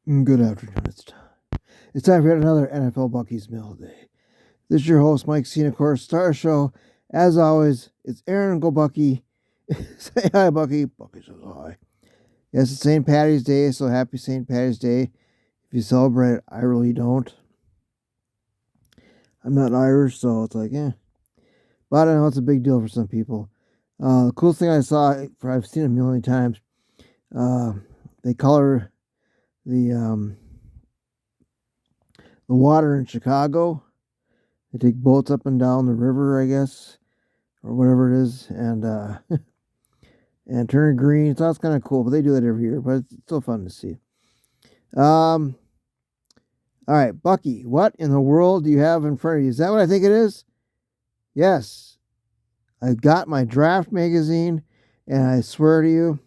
Good afternoon. It's time for yet another NFL Bucky's Mail Day. This is your host, Mike C. And of course, Star Show. As always, it's Aaron Go Bucky. Say hi, Bucky. Bucky says hi. Yes, it's St. Patty's Day, so happy St. Patty's Day. If you celebrate it, I really don't. I'm not Irish, so it's like, But I know it's a big deal for some people. The coolest thing I saw, I've seen it a million times, they color the the water in Chicago. They take boats up and down the river, I guess, or whatever it is, and and turn it green. So that's kind of cool. But they do that every year, but it's still fun to see. Um, all right, Bucky, what in the world do you have in front of you? Is that what I think it is? Yes, I got my draft magazine, and I swear to you,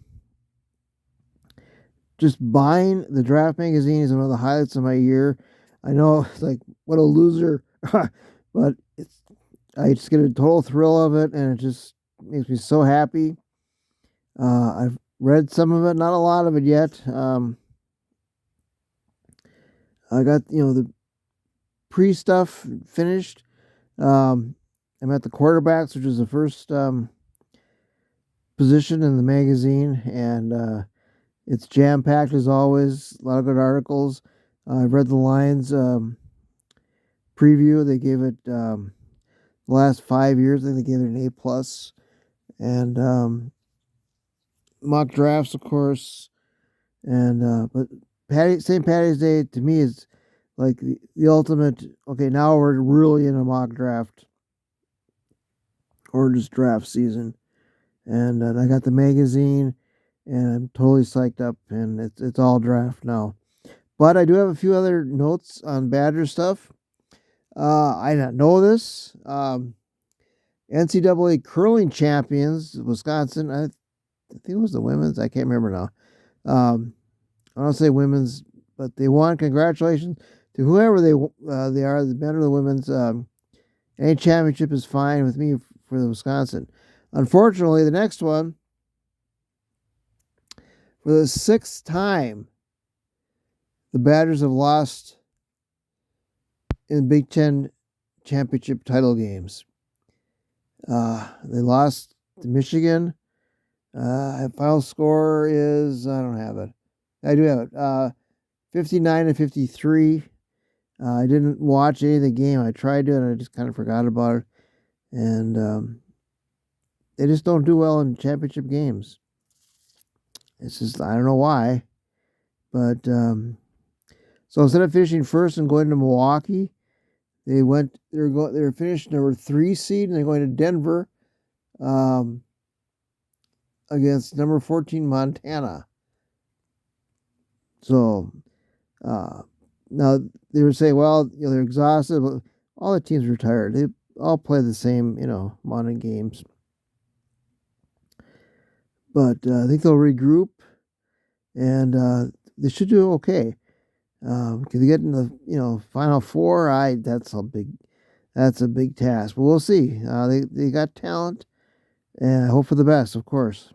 just buying the draft magazine is one of the highlights of my year. I know it's like what a loser, but I just get a total thrill of it, and it just makes me so happy. I've read some of it, not a lot of it yet. I got the pre stuff finished. I'm at the quarterbacks, which is the first position in the magazine, and it's jam packed as always. A lot of good articles. I've read the Lions preview. They gave it the last 5 years. I think they gave it an A+. And mock drafts, of course. And but St. Patty's Day to me is like the ultimate. Okay, now we're really in a mock draft or just draft season, and I got the magazine, and I'm totally psyched up, and it's all draft now. But I do have a few other notes on Badger stuff. I did not know this. NCAA curling champions, Wisconsin. I think it was the women's. I can't remember now. I don't say women's, but they won. Congratulations to whoever they are, the men or the women's. Any championship is fine with me for the Wisconsin. Unfortunately, the next one, for the sixth time, the Badgers have lost in Big Ten championship title games. They lost to Michigan. Final score is, I don't have it. I do have it. 59-53. I didn't watch any of the game. I tried to, and I just kind of forgot about it. And they just don't do well in championship games. It's just, I don't know why. But so instead of finishing first and going to Milwaukee, they were finished number 3 seed, and they're going to Denver against number 14 Montana. So now they were saying, well, they're exhausted. But all the teams retired. They all play the same, amount of games. But I think they'll regroup, and they should do okay. Because they get in the Final Four, that's a big task. But we'll see. They got talent, and I hope for the best, of course.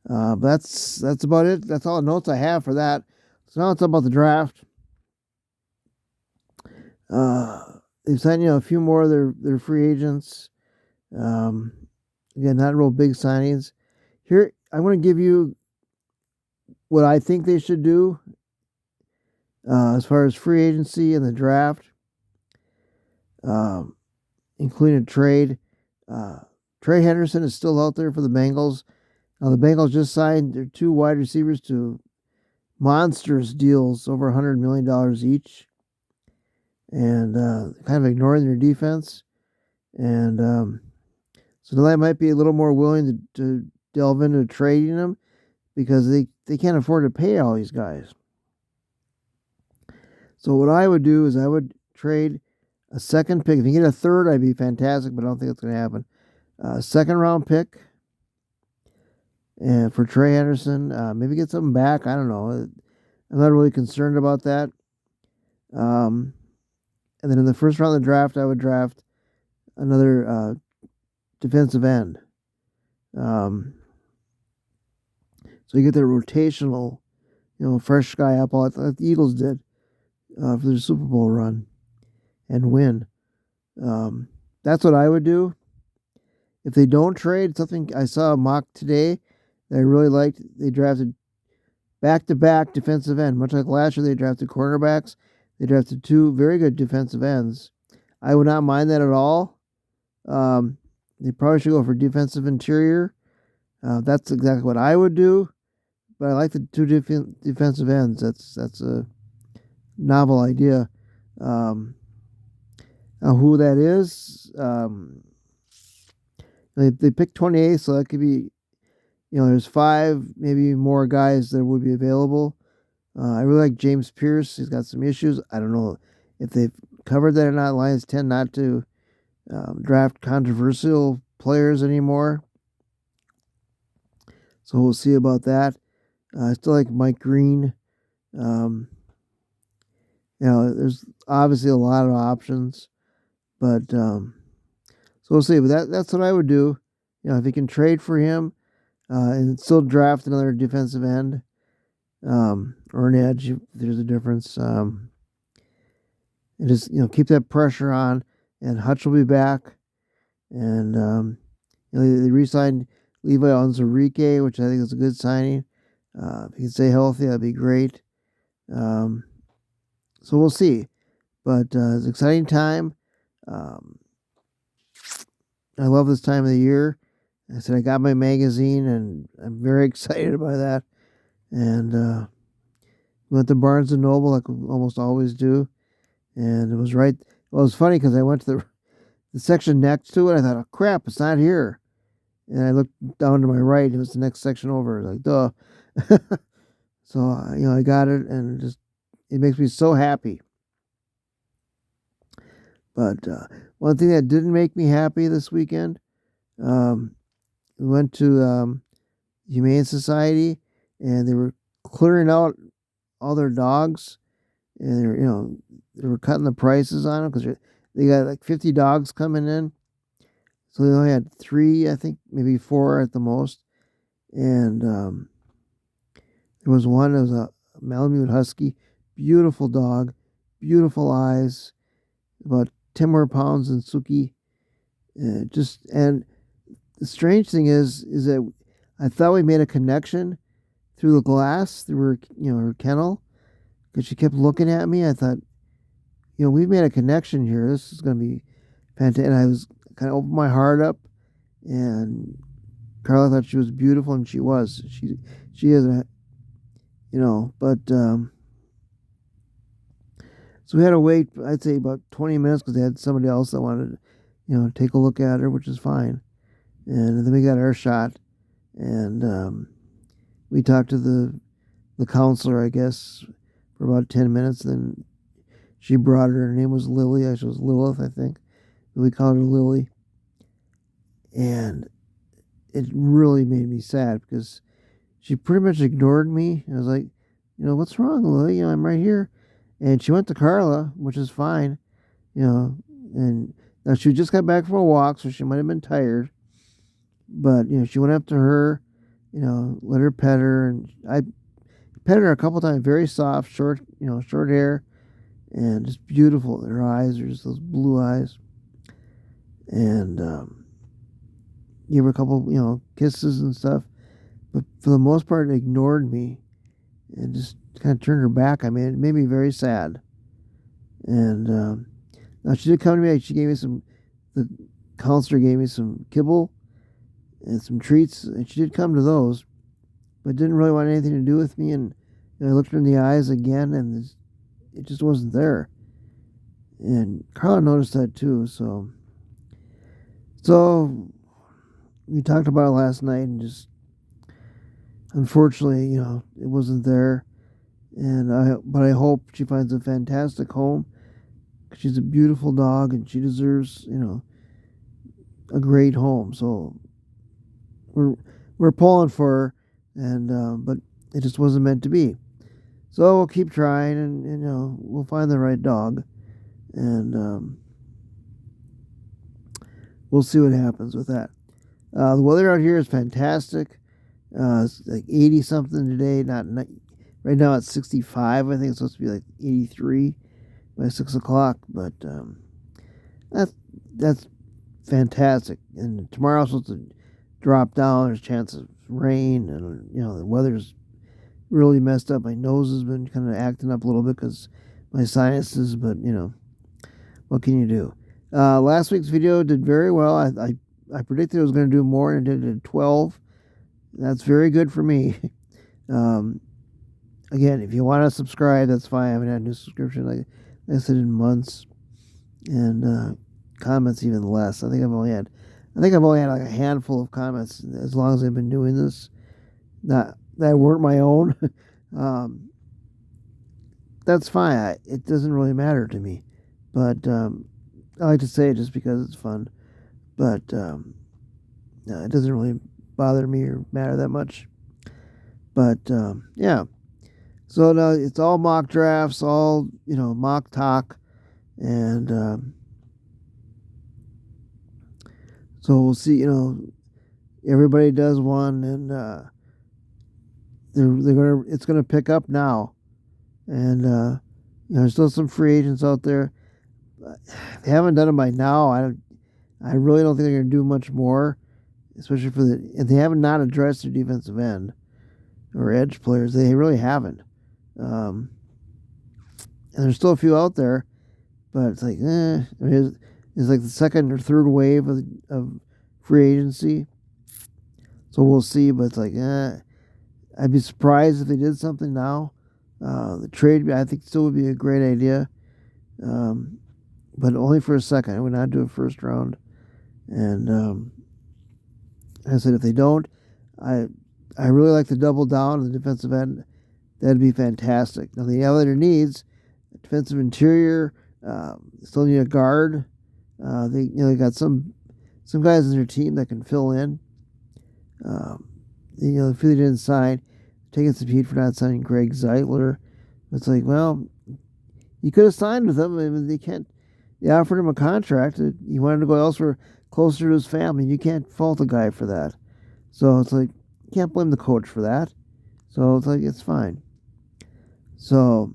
But that's about it. That's all the notes I have for that. So now it's about the draft. They've signed a few more of their free agents. Again, not real big signings. Here, I'm going to give you what I think they should do as far as free agency and the draft, including a trade. Trey Henderson is still out there for the Bengals. Now, the Bengals just signed their 2 wide receivers to monstrous deals, over $100 million each, and kind of ignoring their defense. And so they might be a little more willing to delve into trading them because they can't afford to pay all these guys. So what I would do is I would trade a second pick. If you get a third, I'd be fantastic, but I don't think it's going to happen. Second round pick, and for Trey Henderson, maybe get something back. I don't know. I'm not really concerned about that. And then in the first round of the draft, I would draft another defensive end. So you get the rotational, fresh guy up like the Eagles did for their Super Bowl run and win. That's what I would do. If they don't trade, something I saw a mock today that I really liked. They drafted back-to-back defensive end. Much like last year, they drafted cornerbacks. They drafted 2 very good defensive ends. I would not mind that at all. They probably should go for defensive interior. That's exactly what I would do. But I like the 2 defensive ends. That's a novel idea. Now who that is? They picked 28, so that could be. There's 5, maybe more guys that would be available. I really like James Pierce. He's got some issues. I don't know if they've covered that or not. Lions tend not to draft controversial players anymore. So we'll see about that. I still like Mike Green. There's obviously a lot of options. But so we'll see. But that's what I would do. If you can trade for him and still draft another defensive end or an edge, if there's a difference. And just keep that pressure on. And Hutch will be back. And they re-signed Levi Onwuzurike, which I think is a good signing. If he can stay healthy, that'd be great. So we'll see. But it's an exciting time. I love this time of the year. I said I got my magazine, and I'm very excited about that. And went to Barnes & Noble like we almost always do. And it was right. Well, it was funny because I went to the section next to it. I thought, oh, crap, it's not here. And I looked down to my right. It was the next section over. Like, duh. So, I got it, and it makes me so happy. But one thing that didn't make me happy this weekend, we went to Humane Society, and they were clearing out all their dogs, and they were cutting the prices on them because they got like 50 dogs coming in. So they only had 3, I think, maybe 4 at the most. And there was one, it was a Malamute Husky, beautiful dog, beautiful eyes, about 10 more pounds than Suki. And the strange thing is that I thought we made a connection through the glass, through her kennel, because she kept looking at me. I thought, we've made a connection here. This is going to be fantastic. And I was kind of opened my heart up, and Carla thought she was beautiful, and she was. She is but so we had to wait, I'd say about 20 minutes because they had somebody else that wanted to, take a look at her, which is fine. And then we got our shot, and we talked to the counselor, I guess, for about 10 minutes. Then she brought her name was Lily. She was Lilith, I think. We called her Lily. And it really made me sad because she pretty much ignored me. I was like, what's wrong, Lily? I'm right here. And she went to Carla, which is fine, and now she just got back from a walk, so she might have been tired. But, she went up to her, let her pet her, and I petted her a couple times, very soft, short hair, and just beautiful. Her eyes are just those blue eyes. And gave her a couple, kisses and stuff. But for the most part, ignored me and just kind of turned her back. I mean, it made me very sad. And now she did come to me. She gave me the counselor gave me some kibble and some treats, and she did come to those, but didn't really want anything to do with me. And I looked her in the eyes again, and it just wasn't there. And Carla noticed that too. So we talked about it last night, and just unfortunately, it wasn't there. But I hope she finds a fantastic home. She's a beautiful dog, and she deserves, a great home. So we're pulling for her, and but it just wasn't meant to be. So we'll keep trying, and we'll find the right dog, and we'll see what happens with that. The weather out here is fantastic. It's like 80 something today, not Right now it's 65. I think it's supposed to be like 83 by 6 o'clock. But that's fantastic. And tomorrow's supposed to drop down. There's a chance of rain, and the weather's really messed up. My nose has been kind of acting up a little bit because my sinuses. But what can you do? Last week's video did very well. I predicted it was going to do more, and it did 12. That's very good for me. Again, if you want to subscribe, that's fine. I haven't had a new subscription like I said in months, and comments even less. I think I've only had like a handful of comments as long as I've been doing this. Not that weren't my own. That's fine. It doesn't really matter to me, but I like to say it just because it's fun. But no, it doesn't really bother me or matter that much. But yeah. So now it's all mock drafts, all mock talk, and so we'll see. Everybody does one, and it's gonna pick up now, and there's still some free agents out there. If they haven't done it by now, I really don't think they're gonna do much more, especially if they haven't not addressed their defensive end or edge players. They really haven't. And there's still a few out there, but it's like, it's like the second or third wave of free agency. So we'll see, but it's like, I'd be surprised if they did something now. The trade, I think, still would be a great idea, but only for a second. I would not do a first round. And I said, if they don't, I really like to double down on the defensive end. That'd be fantastic. Now, the other needs, defensive interior, still need a guard. They got some guys in their team that can fill in. The Philly didn't sign, taking some heat for not signing Greg Zeitler. It's like, well, you could have signed with him. I mean, they offered him a contract. He wanted to go elsewhere, closer to his family. You can't fault a guy for that. So it's like, you can't blame the coach for that. So it's like, it's fine. So,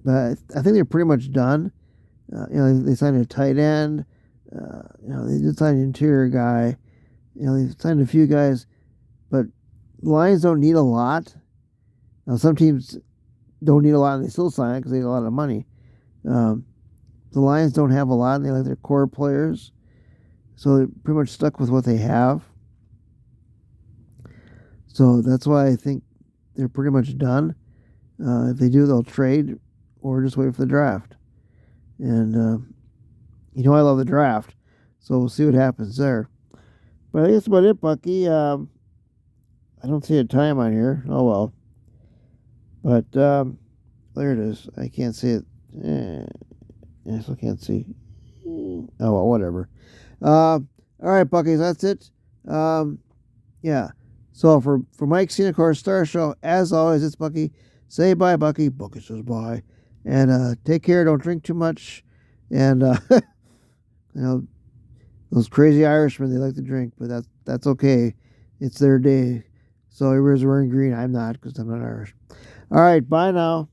but I think they're pretty much done. They signed a tight end. They did sign an interior guy. They signed a few guys, but the Lions don't need a lot. Now, some teams don't need a lot, and they still sign it because they have a lot of money. The Lions don't have a lot, and they like their core players, so they're pretty much stuck with what they have. So that's why I think they're pretty much done. If they do, they'll trade or just wait for the draft. And I love the draft, so we'll see what happens there. But I think that's about it, Bucky. I don't see a time on here. Oh well. But there it is. I can't see it. I still can't see. Oh well, whatever. All right, Buckies, that's it. Yeah. So for Mike Senior Star Show, as always, it's Bucky. Say bye, Bucky. Bucky says bye. And take care. Don't drink too much. And those crazy Irishmen, they like to drink, but that's okay. It's their day. So everybody's wearing green. I'm not, because I'm not Irish. All right, bye now.